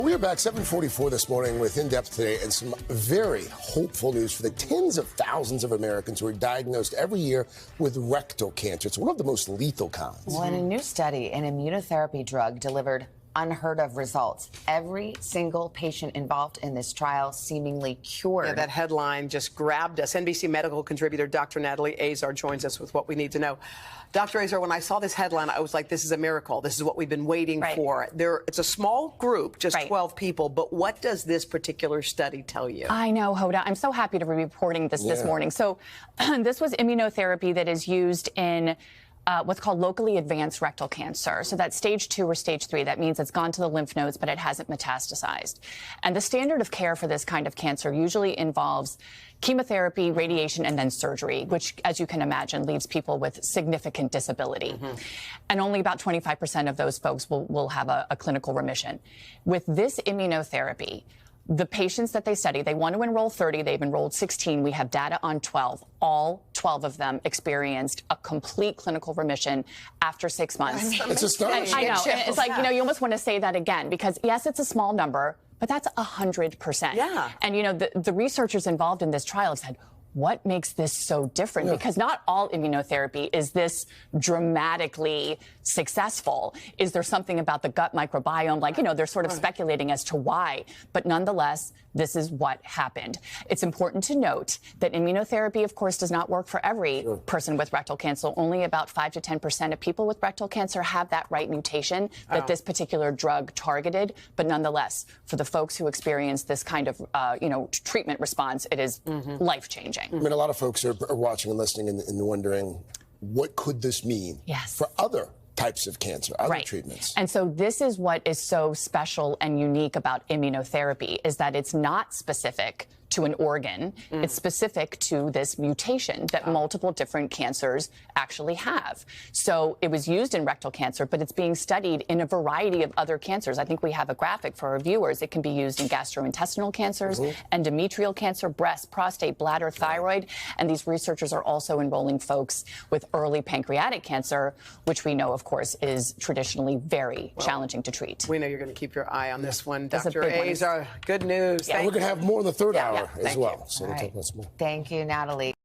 We are back 7:44 this morning with In Depth Today and some very hopeful news for the tens of thousands of Americans who are diagnosed every year with rectal cancer. It's one of the most lethal kinds. Well, in a new study, an immunotherapy drug delivered unheard of results. Every single patient involved in this trial seemingly cured. Yeah, that headline just grabbed us. NBC medical contributor Dr. Natalie Azar joins us with what we need to know. Dr. Azar, when I saw this headline, I was like, this is a miracle. This is what we've been waiting for. It's a small group, just 12 people, but what does this particular study tell you? I know, Hoda. I'm so happy to be reporting this morning. So this was immunotherapy that is used in what's called locally advanced rectal cancer. So that's stage 2 or stage 3. That means it's gone to the lymph nodes, but it hasn't metastasized. And the standard of care for this kind of cancer usually involves chemotherapy, radiation, and then surgery, which, as you can imagine, leaves people with significant disability. And only about 25% of those folks will have a clinical remission. With this immunotherapy, the patients that they study, they want to enroll 30. They've enrolled 16. We have data on 12. All 12 of them experienced a complete clinical remission after 6 months. It's astonishing. I know. It's like, you almost want to say that again, because yes, it's a small number, but that's 100%. Yeah. And, the researchers involved in this trial said, what makes this so different? Because not all immunotherapy is this dramatically successful. Is there something about the gut microbiome? They're sort of speculating as to why. But nonetheless, this is what happened. It's important to note that immunotherapy, of course, does not work for every person with rectal cancer. Only about 5 to 10% of people with rectal cancer have that right mutation that this particular drug targeted. But nonetheless, for the folks who experience this kind of, treatment response, it is life-changing. I mean, a lot of folks are watching and listening and wondering, what could this mean for other types of cancer, other treatments? And so this is what is so special and unique about immunotherapy, is that it's not specific to an organ. It's specific to this mutation that multiple different cancers actually have. So it was used in rectal cancer, but it's being studied in a variety of other cancers. I think we have a graphic for our viewers. It can be used in gastrointestinal cancers, endometrial cancer, breast, prostate, bladder, thyroid. And these researchers are also enrolling folks with early pancreatic cancer, which we know, of course, is traditionally very challenging to treat. We know you're going to keep your eye on this one. Dr. Azar, good news. And we're going to have more in the third hour as Thank well. you. So we'll talk about some more. Thank you, Natalie.